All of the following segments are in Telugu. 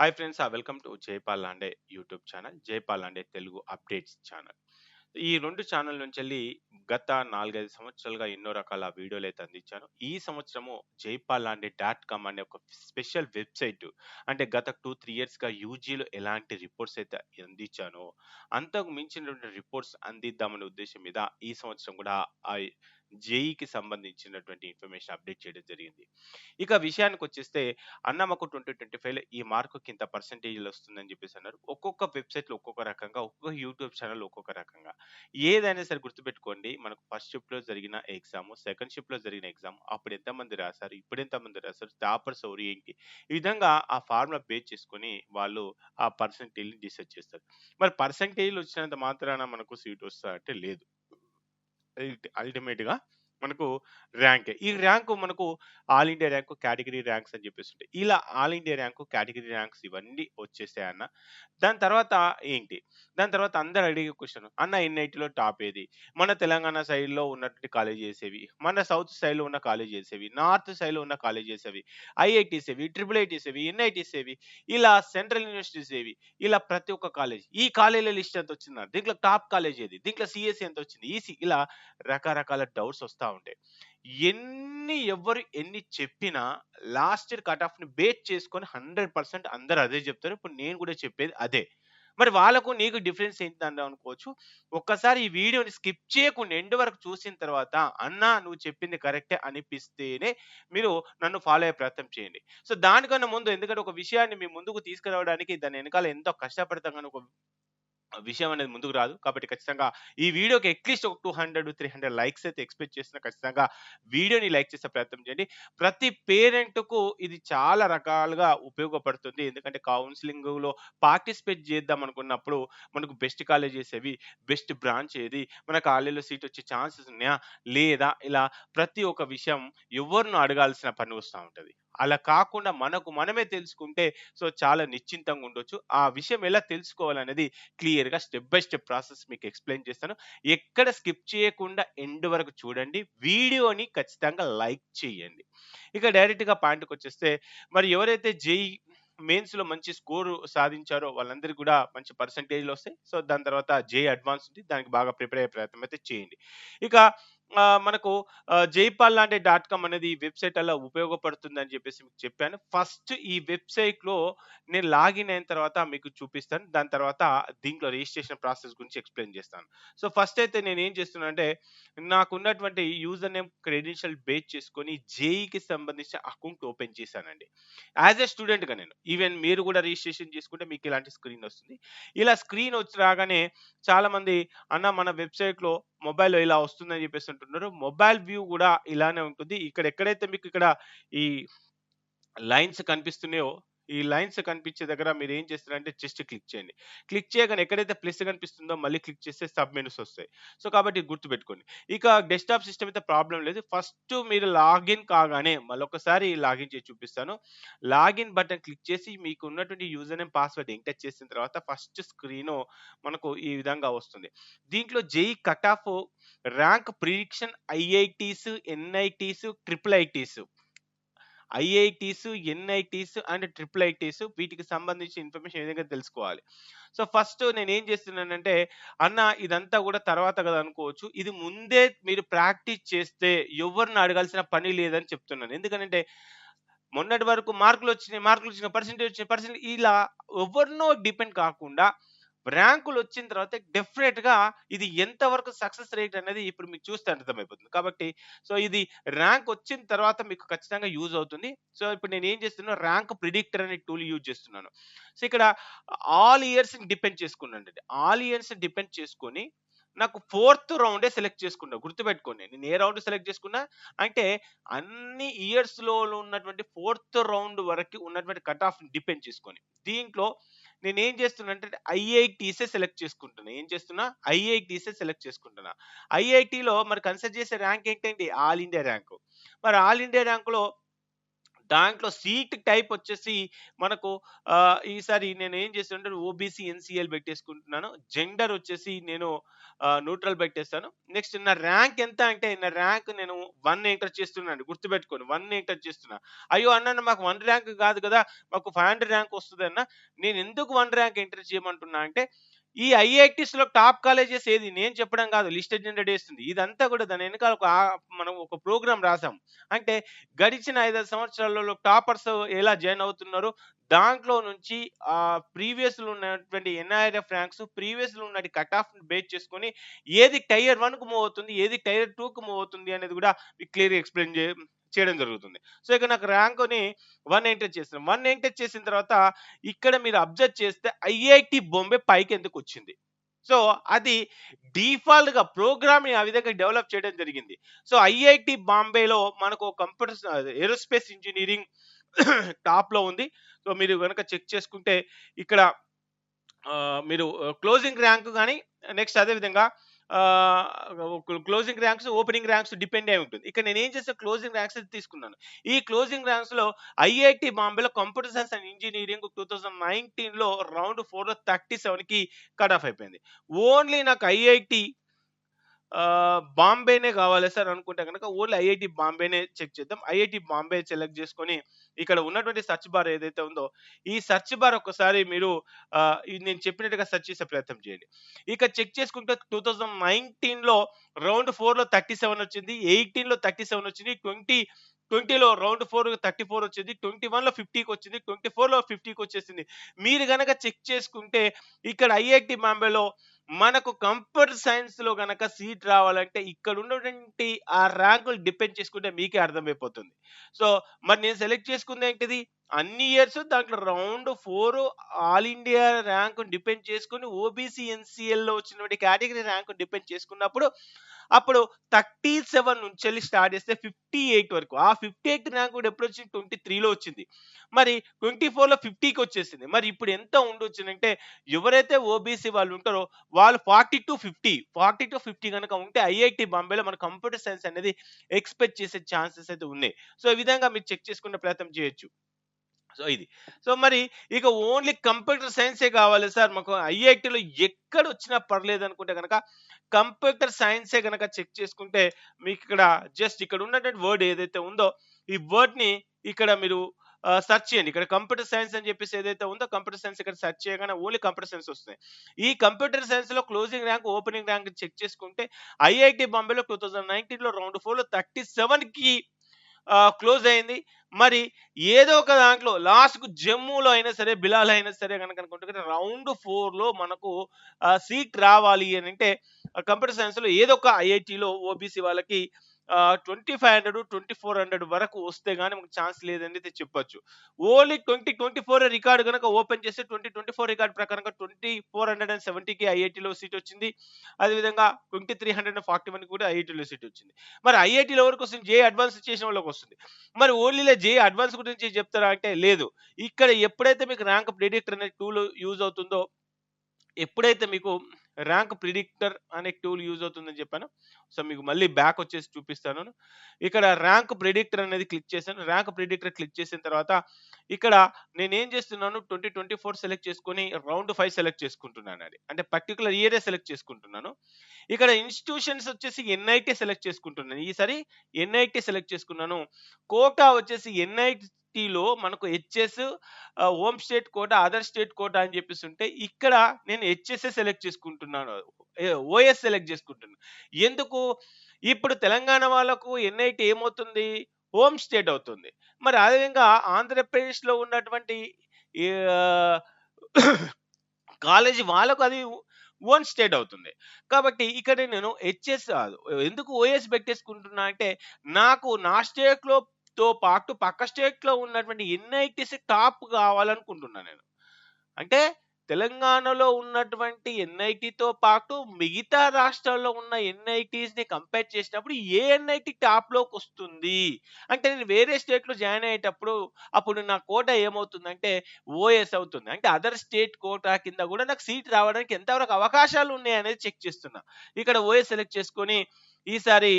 Hi friends, welcome to Jaipal లాండే YouTube channel, Jaipal లాండే Telugu updates channel. ఈ 2 ఛానల్ నుంచెల్లి గత 4, 5 సంవత్సరాలుగా ఎన్నో రకాల వీడియోలైతే అందించాను. ఈ సంవత్సరము జైపాల్ లాండే డాట్ కామ్ అనే ఒక స్పెషల్ వెబ్‌సైట్, అంటే గత 2, 3 ఇయర్స్‌గా యూజీలో ఎలాంటి రిపోర్ట్స్ అయితే అందించానో, అంతకు మించినటువంటి రిపోర్ట్స్ అందిద్దామనే ఉద్దేశ్యం మీద ఈ సంవత్సరం కూడా ఆహ్, జేఈకి సంబంధించినటువంటి ఇన్ఫర్మేషన్ అప్డేట్ చేయడం జరిగింది. ఇక విషయానికొచ్చేస్తే, అన్న మాకు 2025లో ఈ మార్కుకి ఇంత పర్సెంటేజ్‌లు వస్తుందని చెప్పేసి అన్నారు. ఒక్కొక్క వెబ్‌సైట్‌లో ఒక్కొక్క రకంగా, ఒక్కొక్క యూట్యూబ్ ఛానెల్ ఒక్కొక్క రకంగా. ఏదైనా సరే గుర్తుపెట్టుకోండి, మనకు ఫస్ట్ షిఫ్ట్‌లో జరిగిన ఎగ్జాము, సెకండ్ షిఫ్ట్‌లో జరిగిన ఎగ్జామ్, అప్పుడు ఎంతమంది రాసారు, ఇప్పుడు ఎంతమంది రాసారు, టాపర్స్ ఎవరు, ఏంటి? ఈ విధంగా ఆ ఫార్ములా బేస్ చేసుకొని వాళ్ళు ఆ పర్సెంటేజ్‌ని డిసైడ్ చేస్తారు. మరి పర్సెంటేజ్‌లు వచ్చినంత మాత్రాన మనకు సీట్ వస్తదా అంటే లేదు. అల్టిమేట్‌గా మనకు ర్యాంకే. ఈ ర్యాంకు మనకు all India rank, category ranks అని చెప్పేసి ఉంటాయి. ఇలా all India rank, category ranks ఇవన్నీ వచ్చేసాయన్న. దాని తర్వాత ఏంటి? దాని తర్వాత అందరూ అడిగే క్వెషన్, అన్న ఎన్‌ఐటీలో టాప్ ఏది? మన తెలంగాణ సైడ్‌లో ఉన్నటువంటి కాలేజెస్ ఏవి? మన సౌత్ సైడ్‌లో ఉన్న కాలేజెస్ ఏవి? నార్త్ సైడ్‌లో ఉన్న కాలేజెస్ ఏవి? ఐఐటీస్ ఏవి? ట్రిపుల్ ఐటీస్ ఏవి? ఎన్‌ఐటీస్ ఏవి? ఇలా సెంట్రల్ యూనివర్సిటీస్ ఏవి? ఇలా ప్రతి ఒక్క కాలేజ్. ఈ కాలేజీల లిస్ట్ ఎంత వచ్చిందన్న? దీంట్లో టాప్ కాలేజ్ ఏది? దీంట్లో సీఎస్‌సి ఎంత వచ్చింది? ఈసీ ఇలా రకరకాల డౌట్స్ వస్తా ఉంటాయి. ఎవ్వరు ఎన్ని చెప్పినా లాస్ట్ ఇయర్ కట్ ఆఫ్‌ని బేస్ చేసుకొని 100% అందరూ అదే చెప్తారు. ఇప్పుడు నేను కూడా చెప్పేది అదే. మరి వాళ్ళకు నీకు డిఫరెన్స్ ఏంటని అనుకోవచ్చు. ఒక్కసారి ఈ వీడియోని స్కిప్ చేయకుండా ఎండ్ వరకు చూసిన తర్వాత, అన్నా నువ్వు చెప్పింది కరెక్టే అనిపిస్తేనే మీరు నన్ను ఫాలో అయ్యే ప్రయత్నం చేయండి. సో, దానికన్నా ముందు, ఎందుకంటే ఒక విషయాన్ని మీ ముందుకు తీసుకురావడానికి దాని వెనకాల ఎంతో కష్టపడతాం గాని ఒక విషయం అనేది ముందుకు రాదు. కాబట్టి ఖచ్చితంగా ఈ వీడియోకి అట్‌లీస్ట్ ఒక 200, 300 లైక్స్ అయితే ఎక్స్‌పెక్ట్ చేస్తున్నా. ఖచ్చితంగా వీడియోని లైక్ చేసే ప్రయత్నం చేయండి. ప్రతి పేరెంట్‌కు ఇది చాలా రకాలుగా ఉపయోగపడుతుంది. ఎందుకంటే కౌన్సెలింగ్‌లో పార్టిసిపేట్ చేద్దాం అనుకున్నప్పుడు మనకు బెస్ట్ కాలేజెస్ ఏవి? బెస్ట్ బ్రాంచ్ ఏది? మన కాలేజ్‌లో సీట్ వచ్చే ఛాన్సెస్ ఉన్నాయా? లేదా? ఇలా ప్రతి ఒక్క విషయం ఎవరినో అడగాల్సిన పని వస్తా ఉంటది. అలా కాకుండా మనకు మనమే తెలుసుకుంటే చాలా నిశ్చింతంగా ఉండొచ్చు. ఆ విషయం ఎలా తెలుసుకోవాలనేది క్లియర్‌గా స్టెప్ బై స్టెప్ ప్రాసెస్ మీకు ఎక్స్‌ప్లెయిన్ చేస్తాను. ఎక్కడ స్కిప్ చేయకుండా ఎండ్ వరకు చూడండి. వీడియోని ఖచ్చితంగా లైక్ చేయండి. ఇక డైరెక్ట్‌గా పాయింట్‌కొచ్చేస్తే, మరి ఎవరైతే జేఈఈ మెయిన్స్‌లో మంచి స్కోర్ సాధించారో వాళ్ళందరికి కూడా మంచి పర్సెంటేజ్‌లొస్తాయి. సో, దాని తర్వాత జేఈఈ అడ్వాన్స్ ఉంది. దానికి బాగా ప్రిపేర్ అయ్యే ప్రయత్నం అయితే చేయండి. ఇక మనకు జైపాల్ లాంటి డాట్ కామ్ అనేది ఈ వెబ్‌సైట్ అలా ఉపయోగపడుతుందని చెప్పేసి మీకు చెప్పాను. ఫస్ట్ ఈ వెబ్‌సైట్‌లో నేను లాగిన్ అయిన తర్వాత మీకు చూపిస్తాను. దాని తర్వాత దీంట్లో రిజిస్ట్రేషన్ ప్రాసెస్ గురించి ఎక్స్‌ప్లెయిన్ చేస్తాను. సో, ఫస్ట్ అయితే నేనేం చేస్తున్నానంటే, నాకున్నటువంటి యూజర్ నేమ్, క్రెడెన్షియల్ బేస్ చేసుకొని జేఈఈకి సంబంధించిన అకౌంట్ ఓపెన్ చేశానండి. యాస్ ఎ స్టూడెంట్‌గా నేను. ఈవెన్ మీరు కూడా రిజిస్ట్రేషన్ చేసుకుంటే మీకు ఇలాంటి స్క్రీన్ వస్తుంది. ఇలా స్క్రీన్ వచ్చి రాగానే చాలామంది, అన్న మన వెబ్‌సైట్‌లో మొబైల్‌లో ఇలా వస్తుందని చెప్పేసి అంటున్నారు. మొబైల్ వ్యూ కూడా ఇలానే ఉంటుంది. ఇక్కడ ఎక్కడైతే మీకు ఇక్కడ ఈ లైన్స్ కనిపిస్తున్నాయో, ఈ లైన్స్ కనిపించే దగ్గర మీరేం చేస్తారంటే జస్ట్ క్లిక్ చేయండి. క్లిక్ చేయగానే ఎక్కడైతే ప్లస్ కనిపిస్తుందో మళ్ళీ క్లిక్ చేస్తే సబ్ మెనూస్ వస్తాయి. సో, కాబట్టి గుర్తుపెట్టుకోండి. ఇక డెస్క్‌టాప్ సిస్టమ్ అయితే ప్రాబ్లమ్ లేదు. ఫస్ట్ మీరు లాగిన్ కాగానే మళ్ళొకసారి లాగిన్ చేసి చూపిస్తాను. లాగిన్ బటన్ క్లిక్ చేసి మీకు ఉన్నటువంటి యూజర్ నేమ్, పాస్వర్డ్ ఎంటర్ చేసిన తర్వాత ఫస్ట్ స్క్రీను మనకు ఈ విధంగా వస్తుంది. దీంట్లో JEE cut off rank prediction IITs, NITs, triple ITs, NITs and triple ITs, వీటికి సంబంధించిన ఇన్ఫర్మేషన్ ఏ విధంగా తెలుసుకోవాలి. సో, ఫస్ట్ నేనేం చేస్తున్నానంటే, అన్న ఇదంతా కూడా తర్వాత కదా అనుకోవచ్చు. ఇది ముందే మీరు ప్రాక్టీస్ చేస్తే ఎవరిని అడగాల్సిన పని లేదని చెప్తున్నాను. ఎందుకనంటే, మొన్నటి వరకు మార్కులొచ్చినాయి, పర్సెంటేజ్ ఇలా ఎవరినో డిపెండ్ కాకుండా ర్యాంకులొచ్చిన తర్వాత డెఫినెట్‌గా ఇది ఎంత వరకు సక్సెస్ రేట్ అనేది ఇప్పుడు మీకు చూస్తే అర్థమైపోతుంది. కాబట్టి ఇది ర్యాంక్ వచ్చిన తర్వాత మీకు ఖచ్చితంగా యూజ్ అవుతుంది. సో, ఇప్పుడు నేనేం చేస్తున్నా, ర్యాంక్ ప్రిడిక్టర్ అనే టూల్ యూజ్ చేస్తున్నాను. సో, ఇక్కడ ఆల్ ఇయర్స్‌ని డిపెండ్ చేసుకున్నానండి. ఆల్ ఇయర్స్‌ని డిపెండ్ చేసుకొని నాకు ఫోర్త్ రౌండే సెలెక్ట్ చేసుకున్నా. గుర్తుపెట్టుకోండి. నేను ఏ రౌండ్ సెలెక్ట్ చేసుకున్నా అంటే అన్ని ఇయర్స్‌లో ఉన్నటువంటి ఫోర్త్ రౌండ్ వరకి ఉన్నటువంటి కట్ ఆఫ్‌ని డిపెండ్ చేసుకొని. దీంట్లో నేనేం చేస్తున్నానంటే ఐఐటీసే సెలెక్ట్ చేసుకుంటున్నా. ఏం చేస్తున్నా? ఐఐటీసే సెలెక్ట్ చేసుకుంటున్నా. ఐఐటీలో మరి కన్సిడర్ చేసే ర్యాంక్ ఏంటండి? All India rank. మరి ఆల్ ఇండియా ర్యాంక్‌లో దాంట్లో సీట్ టైప్ వచ్చేసి మనకు ఈసారి నేను ఏం చేస్తానంటే ఓబీసీ ఎన్సీఎల్ పెట్టేసుకుంటున్నాను. జెండర్ వచ్చేసి నేను న్యూట్రల్ పెట్టేస్తాను. నెక్స్ట్ నా ర్యాంక్ ఎంత అంటే నా ర్యాంక్ నేను 1 ఎంటర్ చేస్తున్నాను. గుర్తుపెట్టుకోండి 1 ఎంటర్ చేస్తున్నా. అయ్యో! అన్న మాకు 1 ర్యాంక్ కాదు కదా! మాకు 500 ర్యాంక్ వస్తదన్న. నేను ఎందుకు 1 ర్యాంక్ ఎంటర్ చేయమంటున్నా అంటే ఈ ఐఐటీస్‌లో టాప్ కాలేజెస్ ఏది నేను చెప్పడం కాదు. లిస్టెడ్ జనరేట్ చేస్తుంది. ఇదంతా కూడా దాని వెనకాల మనం ఒక ప్రోగ్రామ్ రాసాం. అంటే గడిచిన 5, 5 సంవత్సరాలలో టాపర్స్ ఎలా జాయిన్ అవుతున్నారో దాంట్లో నుంచి ప్రీవియస్‌లో ఉన్నటువంటి ఎన్ఐఆర్ఎఫ్ ర్యాంక్స్, ప్రీవియస్‌లో ఉన్న కట్ ఆఫ్‌ని బేస్ చేసుకొని ఏది టైర్ 1కి మూవ్ అవుతుంది, ఏది టైర్ 2కి మూవ్ అవుతుంది అనేది కూడా మీకు క్లియర్‌గా ఎక్స్‌ప్లెయిన్ చేయడం జరుగుతుంది. సో, ఇక నాకు ర్యాంక్‌ని 1 ఎంటర్ చేశాను. 1 ఎంటర్ చేసిన తర్వాత ఇక్కడ మీరు అబ్జర్వ్ చేస్తే ఐఐటీ బాంబే పైకెందుకొచ్చింది. సో, అది డిఫాల్ట్‌గా ప్రోగ్రామ్‌ని ఆ విధంగా డెవలప్ చేయడం జరిగింది. సో, ఐఐటీ బాంబేలో మనకు ఏరోస్పేస్ ఇంజినీరింగ్ టాప్‌లో ఉంది. సో, మీరు గనక చెక్ చేసుకుంటే ఇక్కడ మీరు క్లోజింగ్ ర్యాంక్ గాని, నెక్స్ట్ అదే విధంగా closing ranks, opening ranks depend అయి ఉంటుంది. ఇక్కడ నేనేం చేశాను క్లోజింగ్ ర్యాంక్స్ తీసుకున్నాను. ఈ క్లోజింగ్ ర్యాంక్స్‌లో ఐఐటీ బాంబేలో కంప్యూటర్ సైన్స్ అండ్ ఇంజినీరింగ్ 2019లో రౌండ్ 4లో 37కి కట్ ఆఫ్ అయిపోయింది. ఓన్లీ నాకు ఐఐటీ బాంబేనే కావాలి సార్ అనుకుంటే కనుక ఓన్లీ ఐఐటీ బాంబేనే చెక్ చేద్దాం. ఐఐటీ బాంబే సెలెక్ట్ చేసుకొని ఇక్కడ ఉన్నటువంటి సెర్చ్ బార్ ఏదైతే ఉందో ఈ సెర్చ్ బార్ ఒక్కసారి మీరు ఇది నేను చెప్పినట్టుగా సెర్చ్ చేసే ప్రయత్నం చేయండి. ఇక చెక్ చేసుకుంటే 2019లో రౌండ్ 4లో 37 వచ్చింది. 18లో 37 వచ్చింది. 20లో రౌండ్ 4 34 వచ్చింది. 21లో 50కి వచ్చింది. 24లో 50కి వచ్చేసింది. మీరు గనక చెక్ చేసుకుంటే ఇక్కడ ఐఐటీ బాంబేలో మనకు కంప్యూటర్ సైన్స్ లో గనక సీట్ రావాలంటే ఇక్కడ ఉన్నటువంటి ఆ ర్యాంకులు డిపెండ్ చేసుకుంటే మీకే అర్థమైపోతుంది. సో మరి నేను సెలెక్ట్ చేసుకుంది ఏంటిది అన్ని ఇయర్స్ దాంట్లో round 4 all India rank depend చేసుకుని ఓబీసీ ఎన్సీఎల్ లో వచ్చినటువంటి కేటగిరీ ర్యాంక్ డిపెండ్ చేసుకున్నప్పుడు అప్పుడు 37 నుంచి వెళ్ళి స్టార్ట్ చేస్తే 58 వరకు ఆ 58 ర్యాంక్ కూడా ఎప్పుడు వచ్చింది 23లో వచ్చింది. మరి 24లో 50కి వచ్చేసింది. మరి ఇప్పుడు ఎంత ఉండొచ్చునంటే ఎవరైతే ఓబీసీ వాళ్ళు ఉంటారో వాళ్ళు 40-50 కనుక ఉంటే ఐఐటీ బాంబేలో మన కంప్యూటర్ సైన్స్ అనేది ఎక్స్పెక్ట్ చేసే ఛాన్సెస్ అయితే ఉన్నాయి. సో ఈ విధంగా మీరు చెక్ చేసుకునే ప్రయత్నం చేయొచ్చు. సో ఇది. సో మరి ఇక ఓన్లీ కంప్యూటర్ సైన్సే కావాలి సార్ మాకు ఐఐటీలో ఎక్కడ వచ్చినా పర్లేదు అనుకుంటే కనుక కంప్యూటర్ సైన్సే కనుక చెక్ చేసుకుంటే మీకు ఇక్కడ జస్ట్ ఇక్కడ ఉన్నటువంటి వర్డ్ ఏదైతే ఉందో ఈ వర్డ్ ని ఇక్కడ మీరు సెర్చ్ చేయండి. ఇక్కడ కంప్యూటర్ సైన్స్ అని చెప్పేసి ఏదైతే ఉందో కంప్యూటర్ సైన్స్ ఇక్కడ సెర్చ్ చేయగానే ఓన్లీ కంప్యూటర్ సైన్స్ వస్తాయి. ఈ కంప్యూటర్ సైన్స్ లో closing rank opening rank check చేసుకుంటే ఐఐటి బాంబేలో 2019లో రౌండ్ 4లో 37కి క్లోజ్ అయింది. మరి ఏదో ఒక దాంట్లో లాస్ట్‌కు జమ్మూలో అయినా సరే, బిలాలో అయినా సరే గనక అనుకుంటే రౌండ్ 4లో మనకు సీట్ రావాలి అనంటే కంప్యూటర్ సైన్స్‌లో ఏదో ఒక ఐఐటీలో ఓబీసీ వాళ్ళకి 2500, 2400 వరకు వస్తే గాని మనకు ఛాన్స్ లేదని అయితే చెప్పొచ్చు. ఓన్లీ 2024 రికార్డ్ గనక ఓపెన్ చేస్తే 2024 రికార్డ్ ప్రకారంగా 2470కి ఐఐటీలో సీట్ వచ్చింది. అదేవిధంగా 2341 కూడా ఐఐటీలో సీట్ వచ్చింది. మరి ఐఐటీలో ఎవరికి వస్తుంది? జేఈఈ అడ్వాన్స్ చేసిన వాళ్ళకి వస్తుంది. మరి ఓన్లీలో జేఈఈ అడ్వాన్స్ గురించి చెప్తారా అంటే లేదు. ఇక్కడ ఎప్పుడైతే మీకు ర్యాంక్ ప్రిడిక్టర్ అనే టూల్ యూజ్ అవుతుందో ఎప్పుడైతే మీకు ర్యాంక్ ప్రిడిక్టర్ అనే టూల్ యూజ్ అవుతుందని చెప్పాను. సో మీకు మళ్ళీ బ్యాక్ వచ్చేసి చూపిస్తాను. ఇక్కడ ర్యాంక్ ప్రిడిక్టర్ అనేది క్లిక్ చేశాను. ర్యాంక్ ప్రిడిక్టర్ క్లిక్ చేసిన తర్వాత ఇక్కడ నేనేం చేస్తున్నాను 2024 సెలెక్ట్ చేసుకొని రౌండ్ 5 సెలెక్ట్ చేసుకుంటున్నాను. అది అంటే పర్టికులర్ ఇయరే సెలెక్ట్ చేసుకుంటున్నాను. ఇక్కడ ఇన్స్టిట్యూషన్స్ వచ్చేసి ఎన్ఐటి సెలెక్ట్ చేసుకుంటున్నాను. ఈసారి ఎన్ఐటి సెలెక్ట్ చేసుకున్నాను. కోటా వచ్చేసి ఎన్ఐటిలో మనకు HS home state quota other state quota అని చెప్పేసి ఉంటే ఇక్కడ నేను హెచ్ఎస్ఏ సెలెక్ట్ చేసుకుంటున్నాను. ఓఎస్ సెలెక్ట్ చేసుకుంటున్నాను. ఎందుకు ఇప్పుడు తెలంగాణ వాళ్ళకు ఎన్ఐటి ఏమవుతుంది హోమ్ స్టేట్ అవుతుంది. మరి అదేవిధంగా ఆంధ్రప్రదేశ్లో ఉన్నటువంటి కాలేజీ వాళ్ళకు అది ఓన్ స్టేట్ అవుతుంది. కాబట్టి ఇక్కడ నేను హెచ్ఎస్ ఎందుకు ఓఎస్ పెట్టేసుకుంటున్నా అంటే నాకు నా స్టేట్లో తో పాటు పక్క స్టేట్‌లో ఉన్నటువంటి ఎన్ఐటీస్ టాప్ కావాలనుకుంటున్నా నేను. అంటే తెలంగాణలో ఉన్నటువంటి ఎన్ఐటీతో పాటు మిగతా రాష్ట్రాల్లో ఉన్న ఎన్ఐటీస్‌ని కంపేర్ చేసినప్పుడు ఏ ఎన్ఐటీ టాప్‌లోకి వస్తుంది. అంటే నేను వేరే స్టేట్‌లో జాయిన్ అయ్యేటప్పుడు అప్పుడు నా కోటా ఏమవుతుందంటే ఓఎస్ అవుతుంది. అంటే అదర్ స్టేట్ కోటా కింద కూడా నాకు సీట్ రావడానికి ఎంతవరకు అవకాశాలు ఉన్నాయనేది చెక్ చేస్తున్నా. ఇక్కడ ఓఎస్ సెలెక్ట్ చేసుకొని ఈసారి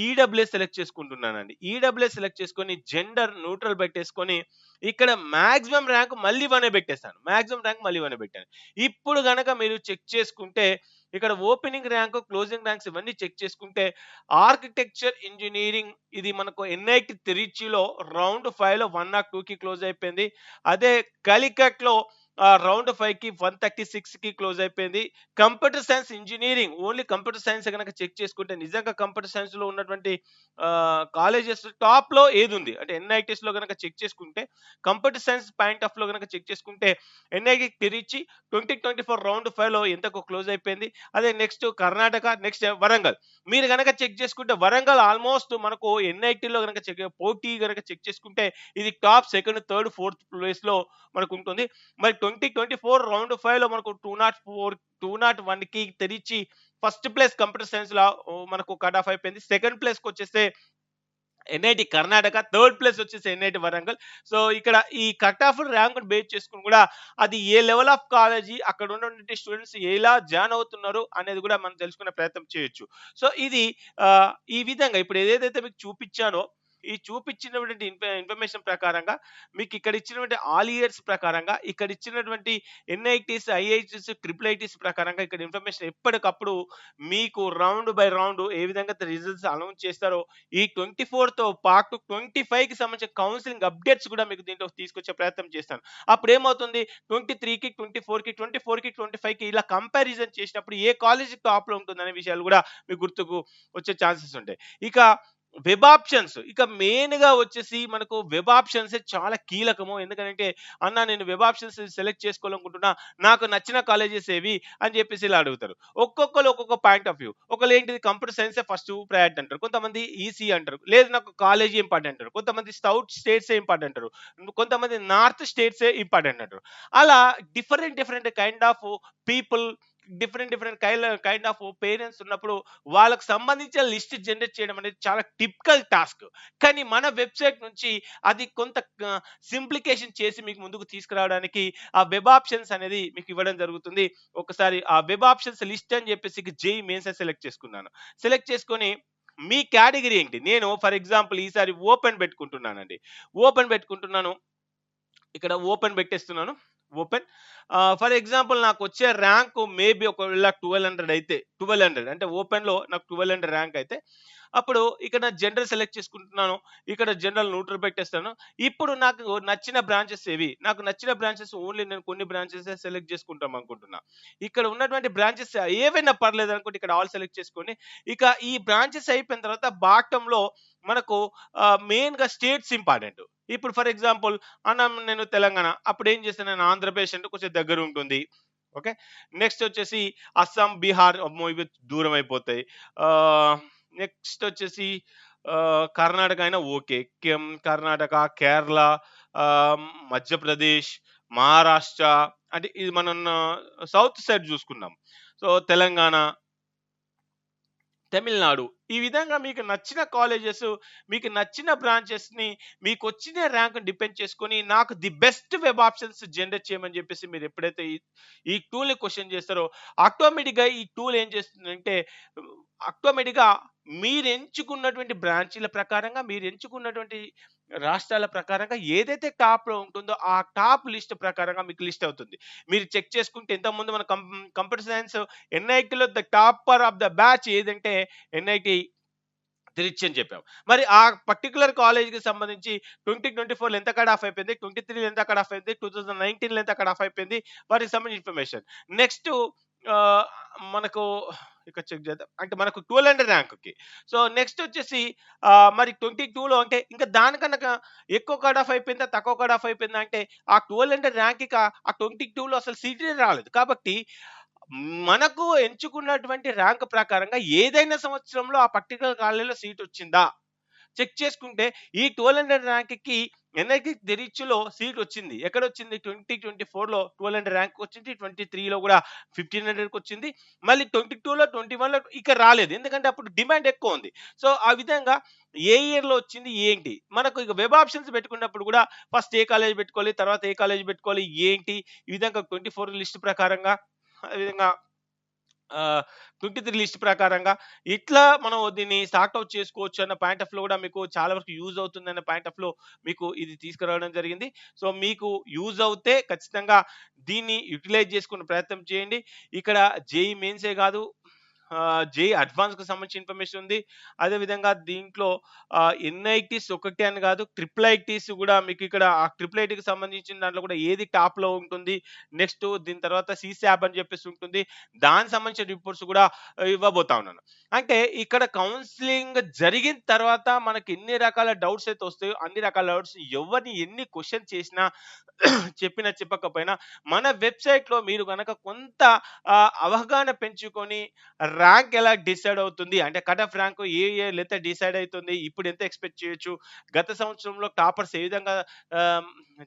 ఈడబ్ల్యూఎస్ సెలెక్ట్ చేసుకుంటున్నానండి. ఈడబ్ల్యూఎస్ సెలెక్ట్ చేసుకొని జెండర్ న్యూట్రల్ పెట్టేసుకొని ఇక్కడ మాక్సిమం ర్యాంక్ మళ్ళీ 1 పెట్టేసాను. మాక్సిమం ర్యాంక్ మళ్ళీ 1 పెట్టాను. ఇప్పుడు గనక మీరు చెక్ చేసుకుంటే ఇక్కడ ఓపెనింగ్ ర్యాంక్, క్లోజింగ్ ర్యాంక్స్ ఇవన్నీ చెక్ చేసుకుంటే ఆర్కిటెక్చర్ ఇంజినీరింగ్ ఇది మనకు ఎన్ఐటి తిరుచిలో రౌండ్ 5లో 102కి క్లోజ్ అయిపోయింది. అదే కలికట్లో రౌండ్ 5కి 136కి క్లోజ్ అయిపోయింది. Computer science engineering only computer science కనుక చెక్ చేసుకుంటే నిజంగా కంప్యూటర్ సైన్స్ లో ఉన్నటువంటి కాలేజెస్ టాప్ లో ఏది ఉంది అంటే ఎన్ఐటీస్ లో కనుక చెక్ చేసుకుంటే కంప్యూటర్ సైన్స్ పాయింట్ ఆఫ్ లో కనుక చెక్ చేసుకుంటే ఎన్ఐటి తిరిచి 2024 రౌండ్ 5లో ఎంతకు క్లోజ్ అయిపోయింది. అదే నెక్స్ట్ కర్ణాటక, నెక్స్ట్ వరంగల్. మీరు కనుక చెక్ చేసుకుంటే వరంగల్ ఆల్మోస్ట్ మనకు ఎన్ఐటీలో కనుక పోటీ కనుక చెక్ చేసుకుంటే ఇది top second, third, fourth place లో మనకు ఉంటుంది. మరి 2024 రౌండ్ 5లో మనకు 204, 201కి తెరిచి ఫస్ట్ ప్లేస్ కంప్యూటర్ సైన్స్ లో మనకు కట్ ఆఫ్ అయిపోయింది. సెకండ్ ప్లేస్ కి వచ్చేస్తే ఎన్ఐటి కర్ణాటక, థర్డ్ ప్లేస్ వచ్చేసి ఎన్ఐటి వరంగల్. సో ఇక్కడ ఈ కట్ ఆఫ్ ర్యాంక్ బేస్ చేసుకుని కూడా అది ఏ లెవెల్ ఆఫ్ కాలేజీ, అక్కడ ఉన్నటువంటి స్టూడెంట్స్ ఎలా జాయిన్ అవుతున్నారు అనేది కూడా మనం తెలుసుకునే ప్రయత్నం చేయొచ్చు. సో ఇది ఈ విధంగా ఇప్పుడు ఏదైతే మీకు చూపించానో ఈ చూపించినటువంటి ఇన్ఫర్మేషన్ ప్రకారంగా మీకు ఇక్కడ ఇచ్చినటువంటి ఆల్ ఇయర్స్ ప్రకారంగా ఇక్కడ ఇచ్చినటువంటి ఎన్ఐటీస్, ఐఐటీస్, ట్రిపుల్ ఐటీస్ ప్రకారంగా ఇక్కడ ఇన్ఫర్మేషన్ ఎప్పటికప్పుడు మీకు రౌండ్ బై రౌండ్ ఏ విధంగా రిజల్ట్స్ అనౌన్స్ చేస్తారో ఈ 24తో పాటు 25కి సంబంధించిన కౌన్సిలింగ్ అప్డేట్స్ కూడా మీకు దీంట్లో తీసుకొచ్చే ప్రయత్నం చేస్తాను. అప్పుడు ఏమవుతుంది 23కి, 24కి, 24కి, 25కి ఇలా కంపారిజన్ చేసినప్పుడు ఏ కాలేజ్ టాప్ లో ఉంటుంది అనే విషయాలు కూడా మీకు గుర్తుకు వచ్చే ఛాన్సెస్ ఉంటాయి. ఇక వెబ్ ఆప్షన్స్ ఇక మెయిన్ గా వచ్చేసి మనకు వెబ్ ఆప్షన్స్ చాలా కీలకము. ఎందుకంటే అన్న నేను వెబ్ ఆప్షన్స్ సెలెక్ట్ చేసుకోవాలనుకుంటున్నా, నాకు నచ్చిన కాలేజెస్ ఏవి అని చెప్పేసి ఇలా అడుగుతారు. ఒక్కొక్కరు ఒక్కొక్క పాయింట్ ఆఫ్ వ్యూ. ఒకళ్ళు ఏంటిది కంప్యూటర్ సైన్స్ ఫస్ట్ ప్రయారిటీ అంటారు, కొంతమంది ఈసీ అంటారు, లేదు నాకు కాలేజీ ఇంపార్టెంట్ అంటారు, కొంతమంది సౌత్ స్టేట్స్ ఇంపార్టెంట్ అంటారు, కొంతమంది నార్త్ స్టేట్స్ ఇంపార్టెంట్ అంటారు. అలా different kind of people, different kind of parents ఉన్నప్పుడు వాళ్ళకు సంబంధించిన లిస్ట్ జనరేట్ చేయడం అనేది చాలా టిపికల్ టాస్క్. కానీ మన వెబ్సైట్ నుంచి అది కొంత సింప్లికేషన్ చేసి మీకు ముందుకు తీసుకురావడానికి ఆ వెబ్ ఆప్షన్స్ అనేది మీకు ఇవ్వడం జరుగుతుంది. ఒకసారి ఆ వెబ్ ఆప్షన్స్ లిస్ట్ అని చెప్పేసి జేఈ మెయిన్స్ సెలెక్ట్ చేసుకున్నాను. సెలెక్ట్ చేసుకొని మీ కేటగిరీ ఏంటి, నేను ఫర్ ఎగ్జాంపుల్ ఈసారి ఓపెన్ పెట్టుకుంటున్నానండి. ఓపెన్ పెట్టుకుంటున్నాను, ఇక్కడ ఓపెన్ పెట్టేస్తున్నాను. ఓపెన్ ఫర్ ఎగ్జాంపుల్ నాకు వచ్చే ర్యాంక్ మేబీ ఒకవేళ 1200 అయితే 1200 అంటే ఓపెన్ లో నాకు 1200 ర్యాంక్ అయితే అప్పుడు ఇక్కడ జనరల్ సెలెక్ట్ చేసుకుంటున్నాను. ఇక్కడ జనరల్ న్యూట్రల్ పెట్టేస్తాను. ఇప్పుడు నాకు నచ్చిన బ్రాంచెస్ ఏవి, నాకు నచ్చిన బ్రాంచెస్ ఓన్లీ నేను కొన్ని బ్రాంచెస్ సెలెక్ట్ చేసుకుంటాం అనుకుంటున్నా. ఇక్కడ ఉన్నటువంటి బ్రాంచెస్ ఏవైనా పర్లేదు అనుకుంటే ఇక్కడ ఆల్ సెలెక్ట్ చేసుకొని ఇక ఈ బ్రాంచెస్ అయిపోయిన తర్వాత బాటమ్ లో మనకు మెయిన్ గా స్టేట్స్ ఇంపార్టెంట్. ఇప్పుడు ఫర్ ఎగ్జాంపుల్ అన్న నేను తెలంగాణ, అప్పుడు ఏం చేస్తాను, నేను ఆంధ్రప్రదేశ్ అంటే కొంచెం దగ్గర ఉంటుంది. ఓకే, నెక్స్ట్ వచ్చేసి అస్సాం, బీహార్ ఇవి దూరం అయిపోతాయి. నెక్స్ట్ వచ్చేసి కర్ణాటక అయినా ఓకే, కర్ణాటక, కేరళ, మధ్యప్రదేశ్, మహారాష్ట్ర అంటే ఇది మనం సౌత్ సైడ్ చూసుకున్నాం. సో తెలంగాణ, తమిళనాడు, ఈ విధంగా మీకు నచ్చిన కాలేజెస్, మీకు నచ్చిన బ్రాంచెస్ ని మీకు వచ్చిన ర్యాంక్ డిపెండ్ చేసుకొని నాకు the best web options generate చేయమని చెప్పేసి మీరు ఎప్పుడైతే ఈ టూల్ ని క్వశ్చన్ చేస్తారో ఆటోమేటిక్ గా ఈ టూల్ ఏం చేస్తుందంటే ఆటోమేటిక్ గా మీరు ఎంచుకున్నటువంటి బ్రాంచీల ప్రకారంగా, మీరు ఎంచుకున్నటువంటి రాష్ట్రాల ప్రకారంగా ఏదైతే టాప్ లో ఉంటుందో ఆ టాప్ లిస్ట్ ప్రకారంగా మీకు లిస్ట్ అవుతుంది. మీరు చెక్ చేసుకుంటే ఇంతకుముందు మన కంప్యూటర్ సైన్స్ ఎన్ఐటిలో the topper of the batch ఏదంటే ఎన్ఐటి తిరుచి అని చెప్పాం. మరి ఆ పర్టికులర్ కాలేజ్కి సంబంధించి 2024 ఎంత కట్ ఆఫ్ అయిపోయింది, 23 ఎంత కట్ ఆఫ్ అయింది, 2019 ఎంత కట్ ఆఫ్ అయిపోయింది, వాటికి సంబంధించిన ఇన్ఫర్మేషన్. నెక్స్ట్ మనకు ఇక్కడ చెక్ చేద్దాం అంటే మనకు 1200 ర్యాంక్కి. సో నెక్స్ట్ వచ్చేసి మరి 22లో అంటే ఇంకా దానికన్నా ఎక్కువ కట్ ఆఫ్ అయిపోయిందా, తక్కువ కట్ ఆఫ్ అయిపోయిందా అంటే ఆ 1200 ర్యాంక్కి ఆ 22లో అసలు సీటే రాలేదు. కాబట్టి మనకు ఎంచుకున్నటువంటి ర్యాంక్ ప్రకారంగా ఏదైనా సంవత్సరంలో ఆ పర్టికులర్ కాలేజీలో సీట్ వచ్చిందా చెక్ చేసుకుంటే ఈ 1200 ర్యాంక్కి ఎన్ఐటి తిరుచిలో సీట్ వచ్చింది. ఎక్కడ వచ్చింది, 2024లో 1200 ర్యాంక్ వచ్చింది, 23లో కూడా 1500కి వచ్చింది, మళ్ళీ 22లో 21లో ఇక రాలేదు, ఎందుకంటే అప్పుడు డిమాండ్ ఎక్కువ ఉంది. సో ఆ విధంగా ఏ ఇయర్లో వచ్చింది ఏంటి మనకు ఇక వెబ్ ఆప్షన్స్ పెట్టుకున్నప్పుడు కూడా ఫస్ట్ ఏ కాలేజ్ పెట్టుకోవాలి, తర్వాత ఏ కాలేజ్ పెట్టుకోవాలి ఏంటి, ఈ విధంగా 24 లిస్ట్ ప్రకారంగా, అదేవిధంగా ట్వంటీ త్రీ లిస్ట్ ప్రకారంగా ఇట్లా మనం దీన్ని సార్ట్ అవుట్ చేసుకోవచ్చు అన్న పాయింట్ ఆఫ్ లో కూడా మీకు చాలా వరకు యూజ్ అవుతుంది అన్న పాయింట్ ఆఫ్ లో మీకు ఇది తీసుకురావడం జరిగింది. సో మీకు యూజ్ అవుతే ఖచ్చితంగా దీన్ని యూటిలైజ్ చేసుకునే ప్రయత్నం చేయండి. ఇక్కడ జేఈ మెయిన్సే కాదు, జేఈ అడ్వాన్స్కి సంబంధించిన ఇన్ఫర్మేషన్ ఉంది. అదేవిధంగా దీంట్లో ఎన్ఐటీస్ ఒకటే అని కాదు, ట్రిపుల్ ఐటీస్ కూడా మీకు ఇక్కడ ఆ ట్రిపుల్ ఐటీకి సంబంధించిన దాంట్లో కూడా ఏది టాప్లో ఉంటుంది, నెక్స్ట్ దీని తర్వాత సిశాబ్ అని చెప్పేసి ఉంటుంది, దానికి సంబంధించిన రిపోర్ట్స్ కూడా ఇవ్వబోతా ఉన్నాను. అంటే ఇక్కడ కౌన్సిలింగ్ జరిగిన తర్వాత మనకి ఎన్ని రకాల డౌట్స్ అయితే వస్తాయో అన్ని రకాల డౌట్స్ ఎవరిని ఎన్ని క్వశ్చన్ చేసినా చెప్పినా చెప్పకపోయినా మన వెబ్సైట్లో మీరు కనుక కొంత అవగాహన పెంచుకొని ర్యాంక్ ఎలా డిసైడ్ అవుతుంది, అంటే కట్ ఆఫ్ ర్యాంక్ ఏ ఎంత డిసైడ్ అవుతుంది, ఇప్పుడు ఎంత ఎక్స్పెక్ట్ చేయొచ్చు, గత సంవత్సరంలో టాపర్స్ ఏ విధంగా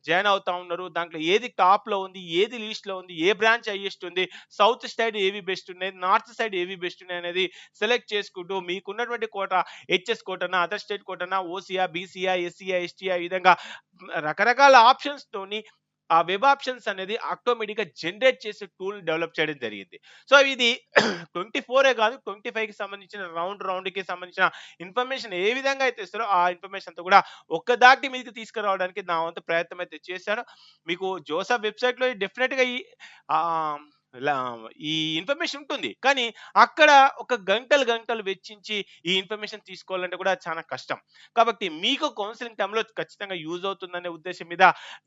జాయిన్ అవుతా ఉన్నారు, దాంట్లో ఏది టాప్లో ఉంది, ఏది లీస్ట్లో ఉంది, ఏ బ్రాంచ్ హైయెస్ట్ ఉంది, సౌత్ సైడ్ ఏవి బెస్ట్ ఉన్నాయి, నార్త్ సైడ్ ఏవి బెస్ట్ ఉన్నాయి అనేది సెలెక్ట్ చేసుకుంటూ మీకున్నటువంటి కోట హెచ్ఎస్ కోటనా, అదర్ స్టేట్ కోటనా, ఓసీఆ, బీసీఆ, ఎస్సీఆ, ఎస్టీఆ, ఈ విధంగా రకరకాల ఆప్షన్స్ తోని ఆ వెబ్ ఆప్షన్స్ అనేది ఆటోమేటిక్గా జనరేట్ చేసే టూల్ డెవలప్ చేయడం జరిగింది. సో ఇది 24 కాదు, 25కి సంబంధించిన రౌండ్కి సంబంధించిన ఇన్ఫర్మేషన్ ఏ విధంగా అయితే ఇస్తారో ఆ ఇన్ఫర్మేషన్ అంతా కూడా ఒక్క దాటి మీదకి తీసుకురావడానికి నా వంతు ప్రయత్నం అయితే చేశాను. మీకు జోసఫ్ వెబ్సైట్లో డెఫినెట్గా ఆ, ఈ ఇన్ఫర్మేషన్ ఉంటుంది, కానీ అక్కడ ఒక గంటలు వెచ్చించి ఈ ఇన్ఫర్మేషన్ తీసుకోవాలంటే కూడా చాలా కష్టం. కాబట్టి మీకు కౌన్సిలింగ్ టైంలో ఖచ్చితంగా యూజ్ అవుతుందనే ఉద్దేశం మీద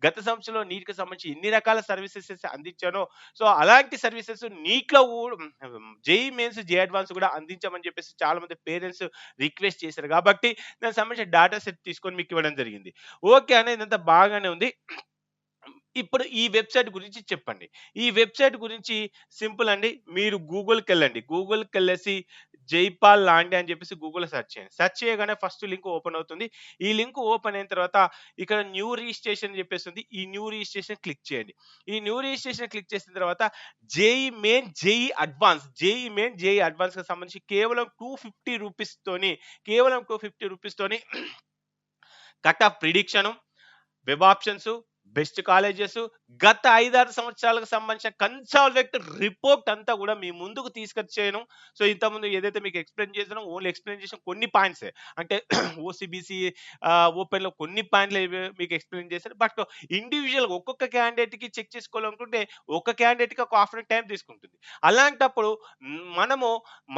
గత సంవత్సరంలో నీట్కి సంబంధించి ఎన్ని రకాల సర్వీసెస్ అందించానో, సో అలాంటి సర్వీసెస్ నీట్లో జేఈ మెయిన్స్, జే అడ్వాన్స్ కూడా అందించమని చెప్పేసి చాలా మంది పేరెంట్స్ రిక్వెస్ట్ చేశారు. కాబట్టి దానికి సంబంధించిన డేటా సెట్ తీసుకొని మీకు ఇవ్వడం జరిగింది. ఓకే అనేది అంతా బాగానే ఉంది. ఇప్పుడు ఈ వెబ్సైట్ గురించి చెప్పండి. ఈ వెబ్సైట్ గురించి సింపుల్ అండి. మీరు గూగుల్‌కి వెళ్ళండి. గూగుల్‌కి వెళ్ళేసి జైపాల్ లాండే అని చెప్పేసి గూగుల్‌లో సెర్చ్ చేయండి. సెర్చ్ చేయగానే ఫస్ట్ లింక్ ఓపెన్ అవుతుంది. ఈ లింక్ ఓపెన్ అయిన తర్వాత ఇక్కడ న్యూ రిజిస్ట్రేషన్ అని చెప్పేసి ఉంది. ఈ న్యూ రిజిస్ట్రేషన్ క్లిక్ చేయండి. ఈ న్యూ రిజిస్ట్రేషన్ క్లిక్ చేసిన తర్వాత జేఈ మెయిన్, జేఈ అడ్వాన్స్‌కి సంబంధించి కేవలం కేవలం 250 రూపీస్‌తోని cut off prediction, web options, best colleges, గత 5-6 సంవత్సరాలకు సంబంధించిన కన్సాలిడేటెడ్ రిపోర్ట్ అంతా కూడా మీ ముందుకు తీసుకొచ్చాను. సో ఇంతకుముందు ఏదైతే మీకు ఎక్స్ప్లెయిన్ చేసానో ఓన్లీ ఎక్స్ప్లెయిన్ చేసిన కొన్ని పాయింట్సే, అంటే ఓసీబీసీ ఓపెన్లో కొన్ని పాయింట్లు మీకు ఎక్స్ప్లెయిన్ చేశాను. బట్ ఇండివిజువల్గా ఒక్కొక్క క్యాండిడేట్కి చెక్ చేసుకోవాలనుకుంటే ఒక క్యాండిడేట్కి ఒక హాఫ్ టైం తీసుకుంటుంది. అలాంటప్పుడు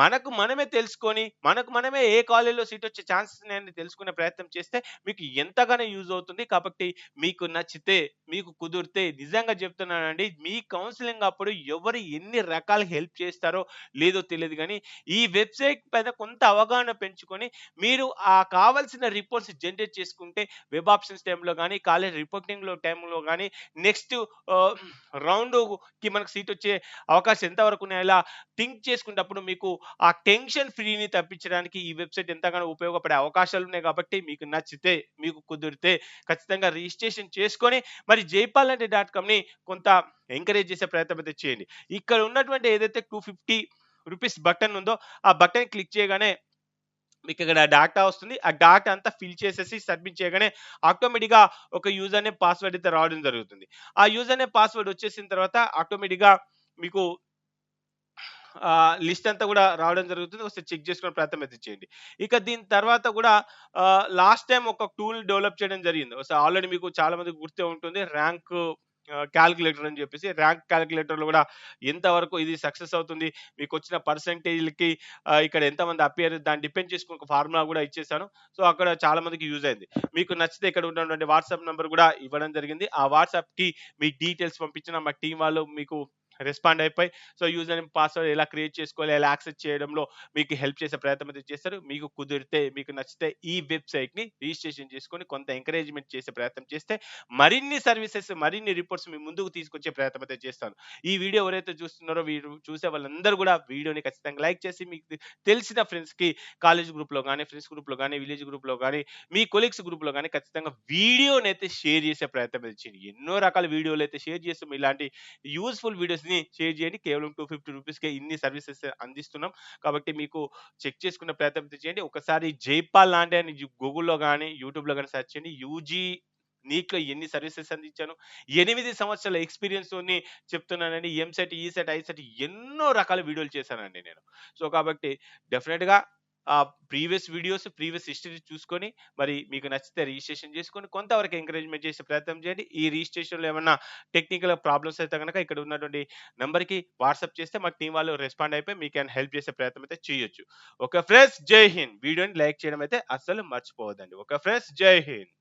మనకు మనమే తెలుసుకొని మనకు మనమే ఏ కాలేజీలో సీట్ వచ్చే ఛాన్సెస్ ఉన్నాయని తెలుసుకునే ప్రయత్నం చేస్తే మీకు ఎంతగానో యూజ్ అవుతుంది. కాబట్టి మీకు నచ్చితే, మీకు కుదిరితే నిజంగా చెప్తున్నానండి, మీ కౌన్సిలింగ్ అప్పుడు ఎవరు ఎన్ని రకాల హెల్ప్ చేస్తారో లేదో తెలియదు, కానీ ఈ వెబ్సైట్ పైన కొంత అవగాహన పెంచుకొని మీరు ఆ కావాల్సిన రిపోర్ట్స్ జనరేట్ చేసుకుంటే వెబ్ ఆప్షన్స్ టైంలో కానీ, కాలేజ్ రిపోర్టింగ్లో టైంలో కానీ, నెక్స్ట్ రౌండ్కి మనకు సీట్ వచ్చే అవకాశం ఎంతవరకు ఉన్నాయి ఇలా థింక్ చేసుకున్నప్పుడు మీకు ఆ టెన్షన్ ఫ్రీని తప్పించడానికి ఈ వెబ్సైట్ ఎంతగానో ఉపయోగపడే అవకాశాలు ఉన్నాయి. కాబట్టి మీకు నచ్చితే, మీకు కుదిరితే ఖచ్చితంగా రిజిస్ట్రేషన్ చేసుకొని మరి jaypalanటే.comని కొంత ఎంకరేజ్ చేసే ప్రయత్నం అయితే చేయండి. ఇక్కడ ఉన్నటువంటి ఏదైతే 250 రూపీస్ బటన్ ఉందో ఆ బటన్ క్లిక్ చేయగానే మీకు ఇక్కడ డాటా వస్తుంది. ఆ డాటా అంతా ఫిల్ చేసేసి సబ్మిట్ చేయగానే ఆటోమేటిక్గా ఒక యూజర్ నేమ్, పాస్వర్డ్ అయితే రావడం జరుగుతుంది. ఆ యూజర్ నేమ్, పాస్వర్డ్ వచ్చేసిన తర్వాత ఆటోమేటిక్గా మీకు లిస్ట్ అంతా కూడా రావడం జరుగుతుంది. ఒకసారి చెక్ చేసుకునే ప్రయత్నం అయితే చేయండి. ఇక దీని తర్వాత కూడా లాస్ట్ టైం ఒక టూల్ డెవలప్ చేయడం జరిగింది. ఆల్రెడీ మీకు చాలా మందికి గుర్తే ఉంటుంది, ర్యాంక్ క్యాలిక్యులేటర్ అని చెప్పేసి. ర్యాంక్ క్యాలిక్యులేటర్లో కూడా ఎంతవరకు ఇది సక్సెస్ అవుతుంది, మీకు వచ్చిన పర్సెంటేజ్లకి ఇక్కడ ఎంతమంది అపియర్, దాన్ని డిపెండ్ చేసుకుని ఒక ఫార్ములా కూడా ఇచ్చేసాను. సో అక్కడ చాలా మందికి యూజ్ అయింది. మీకు నచ్చితే ఇక్కడ ఉన్నటువంటి వాట్సాప్ నెంబర్ కూడా ఇవ్వడం జరిగింది. ఆ వాట్సాప్కి మీ డీటెయిల్స్ పంపించిన మా టీం వాళ్ళు మీకు రెస్పాండ్ అయిపోయి సో యూజర్ నేమ్, పాస్వర్డ్ ఎలా క్రియేట్ చేసుకోవాలి, ఎలా యాక్సెస్ చేయడంలో మీకు హెల్ప్ చేసే ప్రయత్నం అయితే చేస్తారు. మీకు కుదిరితే, మీకు నచ్చితే ఈ వెబ్సైట్ని రిజిస్ట్రేషన్ చేసుకొని కొంత ఎంకరేజ్మెంట్ చేసే ప్రయత్నం చేస్తే మరిన్ని సర్వీసెస్, మరిన్ని రిపోర్ట్స్ మీ ముందుకు తీసుకొచ్చే ప్రయత్నం అయితే చేస్తాను. ఈ వీడియో ఎవరైతే చూస్తున్నారో వీరు చూసే వాళ్ళందరూ కూడా వీడియోని ఖచ్చితంగా లైక్ చేసి మీకు తెలిసిన ఫ్రెండ్స్కి కాలేజ్ గ్రూప్లో కానీ, ఫ్రెండ్స్ గ్రూప్లో కానీ, విలేజ్ గ్రూప్లో కానీ, మీ కొలీగ్స్ గ్రూప్లో కానీ ఖచ్చితంగా వీడియోని అయితే షేర్ చేసే ప్రయత్నం అయితే చేయండి. ఎన్నో రకాల వీడియోలు అయితే షేర్ చేస్తాం, ఇలాంటి యూస్ఫుల్ వీడియోస్ని షేర్ చేయండి. కేవలం 250 రూపీస్కే ఇన్ని సర్వీసెస్ అందిస్తున్నాం. కాబట్టి మీకు చెక్ చేసుకునే ప్రయత్నం చేయండి. ఒకసారి జైపాల్ లాండే అని గూగుల్లో కానీ, యూట్యూబ్లో కానీ సెర్చ్ చేయండి. నీట్‌లో ఎన్ని సర్వీసెస్ అందించాను. 8 సంవత్సరాల ఎక్స్‌పీరియన్స్‌తోని చెప్తున్నానండి. ఎంసెట్, ఈసెట్, ఐసెట్ ఎన్నో రకాల వీడియోలు చేశానండి నేను. సో, కాబట్టి డెఫినిట్‌గా ప్రీవియస్ వీడియోస్, ప్రీవియస్ హిస్టరీ చూసుకొని మరి మీకు నచ్చితే రిజిస్ట్రేషన్ చేసుకొని కొంతవరకు ఎంకరేజ్‌మెంట్ చేసే ప్రయత్నం చేయండి. ఈ రిజిస్ట్రేషన్‌లో ఏమన్నా టెక్నికల్ ప్రాబ్లమ్స్ అయితే గనక ఇక్కడ ఉన్నటువంటి నంబర్‌కి వాట్సాప్ చేస్తే మా టీమ్ వాళ్ళు రెస్పాండ్ అయిపోయి మీకేమైనా హెల్ప్ చేసే ప్రయత్నం అయితే చేయొచ్చు. ఓకే ఫ్రెండ్స్, జై హింద్. వీడియోని లైక్ చేయడం అయితే అస్సలు మర్చిపోవద్దండి. ఓకే ఫ్రెండ్స్, జై హింద్.